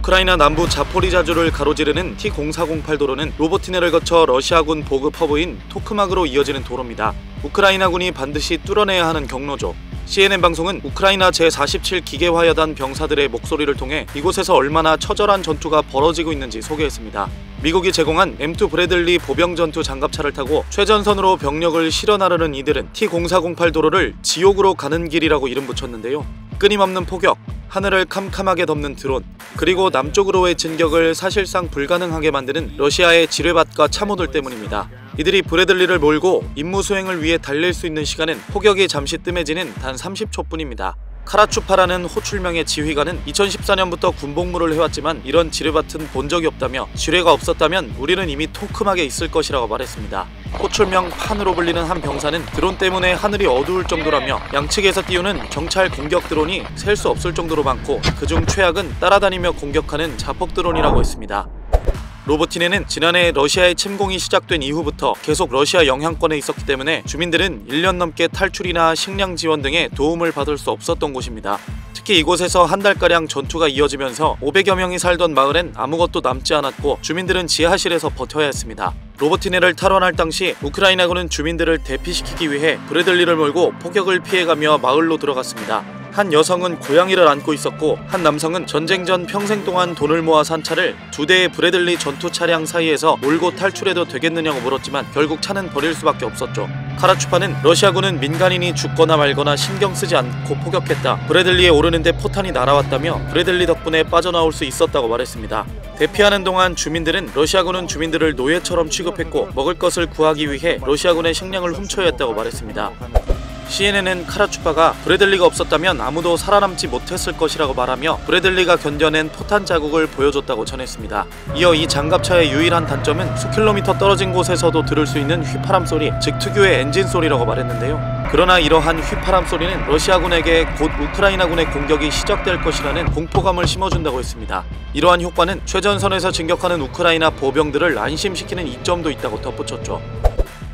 우크라이나 남부 자포리자주를 가로지르는 T-0408 도로는 로보티네를 거쳐 러시아군 보급 허브인 토크막으로 이어지는 도로입니다. 우크라이나군이 반드시 뚫어내야 하는 경로죠. CNN 방송은 우크라이나 제47 기계화여단 병사들의 목소리를 통해 이곳에서 얼마나 처절한 전투가 벌어지고 있는지 소개했습니다. 미국이 제공한 M2 브래들리 보병 전투 장갑차를 타고 최전선으로 병력을 실어 나르는 이들은 T-0408 도로를 지옥으로 가는 길이라고 이름 붙였는데요. 끊임없는 포격, 하늘을 캄캄하게 덮는 드론, 그리고 남쪽으로의 진격을 사실상 불가능하게 만드는 러시아의 지뢰밭과 참호들 때문입니다. 이들이 브래들리를 몰고 임무 수행을 위해 달릴 수 있는 시간은 폭격이 잠시 뜸해지는 단 30초뿐입니다. 카라추파라는 호출명의 지휘관은 2014년부터 군복무를 해왔지만 이런 지뢰밭은 본 적이 없다며 지뢰가 없었다면 우리는 이미 토크막에 있을 것이라고 말했습니다. 호출명 판으로 불리는 한 병사는 드론 때문에 하늘이 어두울 정도라며 양측에서 띄우는 정찰 공격 드론이 셀 수 없을 정도로 많고 그중 최악은 따라다니며 공격하는 자폭 드론이라고 했습니다. 로보티네는 지난해 러시아의 침공이 시작된 이후부터 계속 러시아 영향권에 있었기 때문에 주민들은 1년 넘게 탈출이나 식량 지원 등의 도움을 받을 수 없었던 곳입니다. 특히 이곳에서 한 달가량 전투가 이어지면서 500여 명이 살던 마을엔 아무것도 남지 않았고 주민들은 지하실에서 버텨야 했습니다. 로보티네를 탈환할 당시 우크라이나군은 주민들을 대피시키기 위해 브래들리를 몰고 폭격을 피해가며 마을로 들어갔습니다. 한 여성은 고양이를 안고 있었고 한 남성은 전쟁 전 평생 동안 돈을 모아 산 차를 2대의 브래들리 전투 차량 사이에서 몰고 탈출해도 되겠느냐고 물었지만 결국 차는 버릴 수밖에 없었죠. 카라추파는 러시아군은 민간인이 죽거나 말거나 신경 쓰지 않고 포격했다. 브래들리에 오르는데 포탄이 날아왔다며 브래들리 덕분에 빠져나올 수 있었다고 말했습니다. 대피하는 동안 주민들은 러시아군은 주민들을 노예처럼 취급했고 먹을 것을 구하기 위해 러시아군의 식량을 훔쳐야 했다고 말했습니다. CNN은 카라추파가 브래들리가 없었다면 아무도 살아남지 못했을 것이라고 말하며 브래들리가 견뎌낸 포탄 자국을 보여줬다고 전했습니다. 이어 이 장갑차의 유일한 단점은 수킬로미터 떨어진 곳에서도 들을 수 있는 휘파람 소리, 즉 특유의 엔진 소리라고 말했는데요. 그러나 이러한 휘파람 소리는 러시아군에게 곧 우크라이나군의 공격이 시작될 것이라는 공포감을 심어준다고 했습니다. 이러한 효과는 최전선에서 진격하는 우크라이나 보병들을 안심시키는 이점도 있다고 덧붙였죠.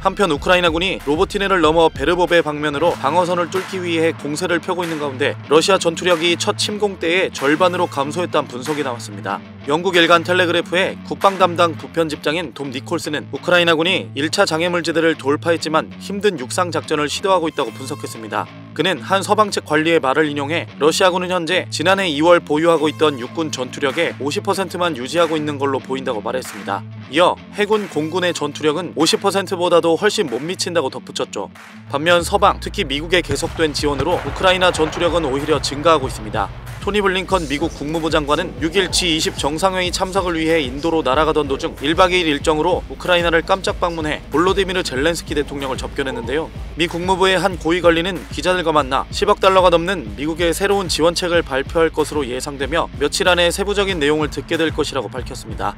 한편 우크라이나군이 로보티네를 넘어 베르보베 방면으로 방어선을 뚫기 위해 공세를 펴고 있는 가운데 러시아 전투력이 첫 침공 때의 절반으로 감소했다는 분석이 나왔습니다. 영국 일간 텔레그래프의 국방 담당 부편집장인 돔 니콜스는 우크라이나군이 1차 장애물지대를 돌파했지만 힘든 육상 작전을 시도하고 있다고 분석했습니다. 그는 한 서방 측 관리의 말을 인용해 러시아군은 현재 지난해 2월 보유하고 있던 육군 전투력의 50%만 유지하고 있는 걸로 보인다고 말했습니다. 이어 해군 공군의 전투력은 50%보다도 훨씬 못 미친다고 덧붙였죠. 반면 서방, 특히 미국의 계속된 지원으로 우크라이나 전투력은 오히려 증가하고 있습니다. 토니 블링컨 미국 국무부 장관은 6일 G20 정상회의 참석을 위해 인도로 날아가던 도중 1박 2일 일정으로 우크라이나를 깜짝 방문해 볼로디미르 젤렌스키 대통령을 접견했는데요. 미 국무부의 한 고위 관리는 기자들과 만나 10억 달러가 넘는 미국의 새로운 지원책을 발표할 것으로 예상되며 며칠 안에 세부적인 내용을 듣게 될 것이라고 밝혔습니다.